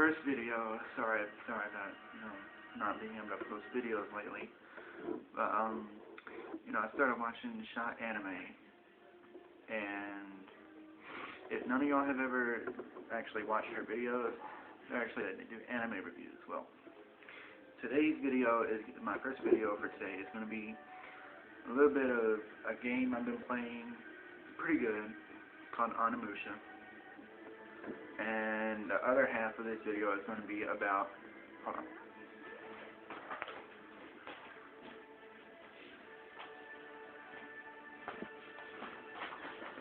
first video. Sorry about not being able to post videos lately. But I started watching Shot Anime, and if none of y'all have ever actually watched her videos, they do anime reviews. Well, today's video is my first video for today. It's going to be a little bit of a game I've been playing, pretty good, called Onimusha. And the other half of this video is going to be about,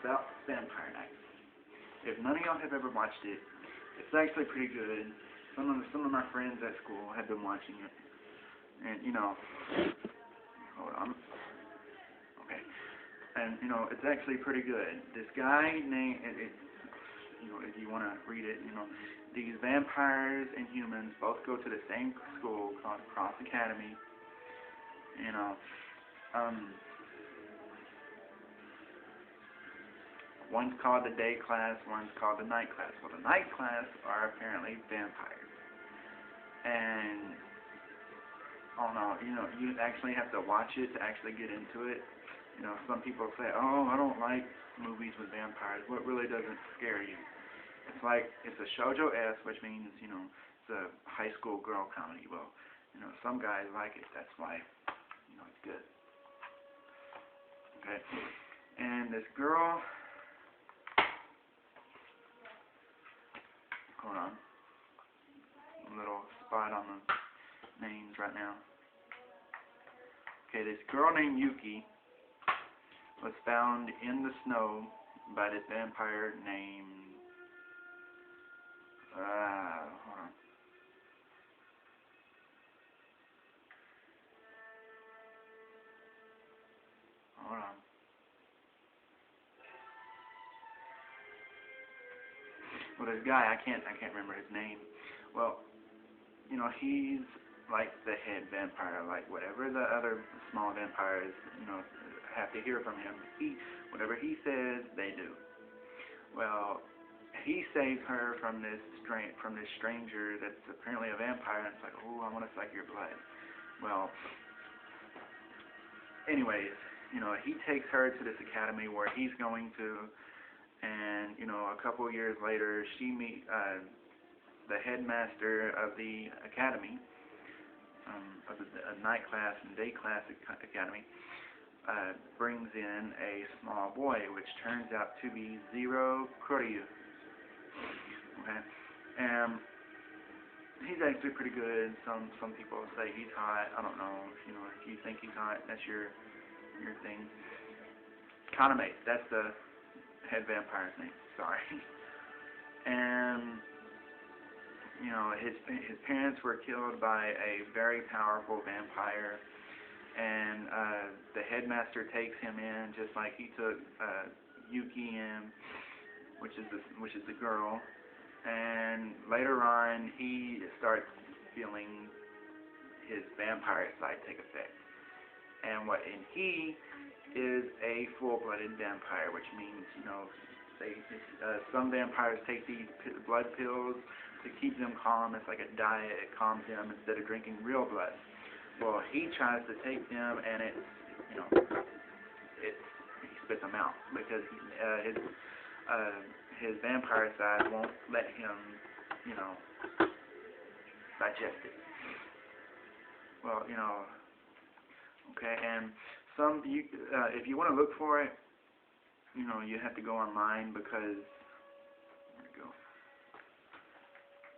about Vampire Knight. If none of y'all have ever watched it, it's actually pretty good. Some of my friends at school have been watching it, and hold on. Okay, and it's actually pretty good. This guy named if you want to read it, these vampires and humans both go to the same school called Cross Academy. One's called the day class, one's called the night class. Well, the night class are apparently vampires. And, oh no, you actually have to watch it to actually get into it. Some people say, oh, I don't like movies with vampires. What really doesn't scare you? It's a shoujo-esque, which means, it's a high school girl comedy. Well, some guys like it. That's why, it's good. Okay. And this girl, hold on, a little spot on the names right now. Okay, this girl named Yuki was found in the snow by this vampire named, hold on. Hold on. Well, this guy, I can't remember his name. Well, he's like the head vampire, like whatever the other small vampires, have to hear from him. Whatever he says, they do. Well, he saves her from this stranger that's apparently a vampire, and it's like, oh, I want to suck your blood. Well, anyways, he takes her to this academy where he's going to, and a couple years later, she meets the headmaster of the academy, of the night class and day class academy. Brings in a small boy, which turns out to be Zero Kuryu. Okay, and he's actually pretty good. Some people say he's hot. I don't know. If you think he's hot, that's your thing. Kaname, that's the head vampire's name. Sorry. And his parents were killed by a very powerful vampire. And the headmaster takes him in, just like he took Yuki in, which is the girl. And later on, he starts feeling his vampire side take effect. And he is a full-blooded vampire, which means some vampires take these blood pills to keep them calm. It's like a diet; it calms them instead of drinking real blood. Well, he tries to take them, and he spits them out because his vampire side won't let him, digest it. Well, okay, and if you want to look for it, you have to go online because, where'd it go?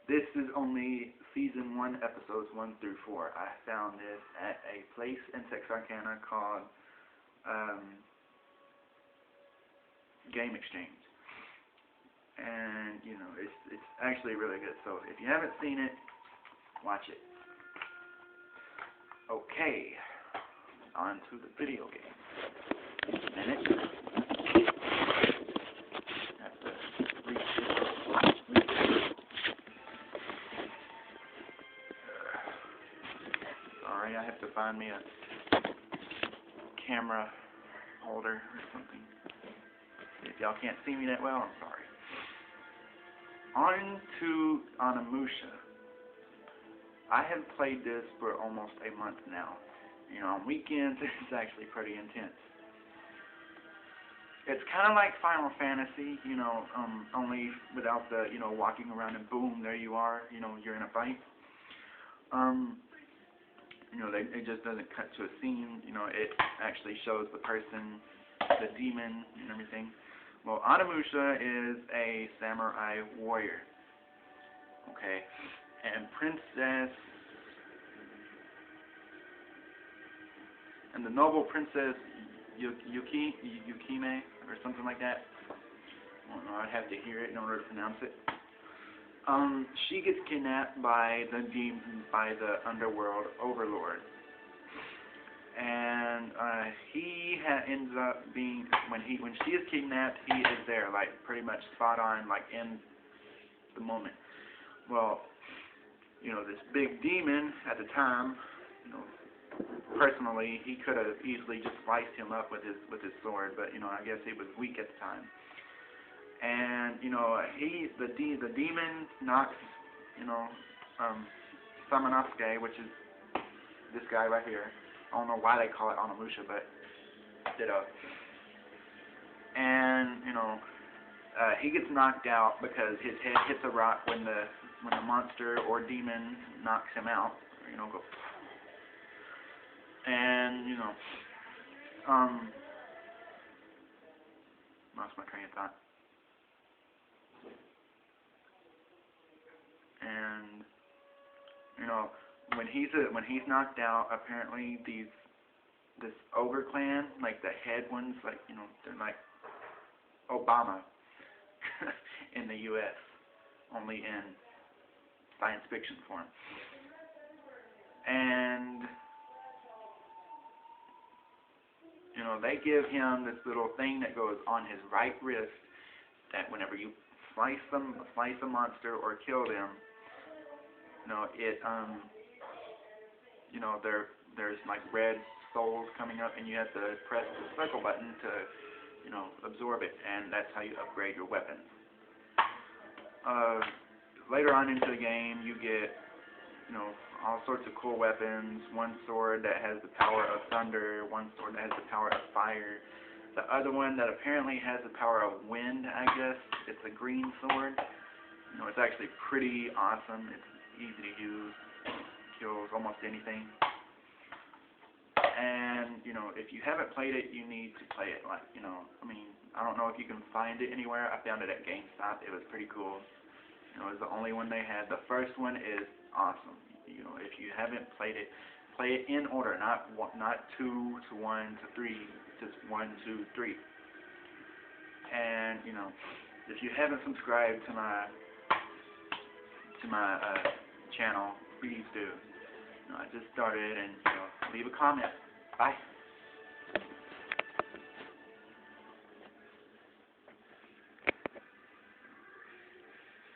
This is only Season 1, Episodes 1 through 4. I found this at a place in Texarkana called Game Exchange. And, it's actually really good. So, if you haven't seen it, watch it. Okay, on to the video game. Just a minute. Have to reach it. Sorry, I have to find me a camera holder or something. If y'all can't see me that well, I'm sorry. on to Onimusha. I have played this for almost a month now. You know, on weekends it's actually pretty intense. It's kind of like Final Fantasy, you know, only without the, you know, walking around and boom, there you are, you know, you're in a fight. You know, it just doesn't cut to a scene, you know, it actually shows the person, the demon, and everything. Well, Onimusha is a samurai warrior, okay, and the noble princess Yukime, or something like that. I don't know, I'd have to hear it in order to pronounce it. She gets kidnapped by the underworld overlord, and he ends up being when she is kidnapped, he is there, like pretty much spot on, like in the moment. Well, you know, this big demon at the time, you know, personally, he could have easily just sliced him up with his sword, but you know, I guess he was weak at the time. And you know, the demon knocks, you know, Samanosuke, which is this guy right here. I don't know why they call it Onimusha, but ditto. And you know, he gets knocked out because his head hits a rock when the monster or demon knocks him out. You know, go. And you know, lost my train of thought. And you know, when he's knocked out, apparently this ogre clan, like the head ones, like, you know, they're like Obama in the U.S., only in science fiction form. And you know, they give him this little thing that goes on his right wrist that whenever you slice a monster or kill them, you know, it you know, there's like red souls coming up, and you have to press the circle button to, you know, absorb it, and that's how you upgrade your weapons. Later on into the game, you get, you know, all sorts of cool weapons. One sword that has the power of thunder, one sword that has the power of fire. The other one that apparently has the power of wind, I guess. It's a green sword. You know, it's actually pretty awesome. It's easy to use. Kills almost anything. And, you know, if you haven't played it, you need to play it. Like, you know, I mean, I don't know if you can find it anywhere. I found it at GameStop. It was pretty cool. You know, it was the only one they had. The first one is awesome. You know, if you haven't played it, play it in order, not 2 to 1 to 3, just 1, 2, 3. And you know, if you haven't subscribed to my channel, please do. You know, I just started, and you know, leave a comment. Bye.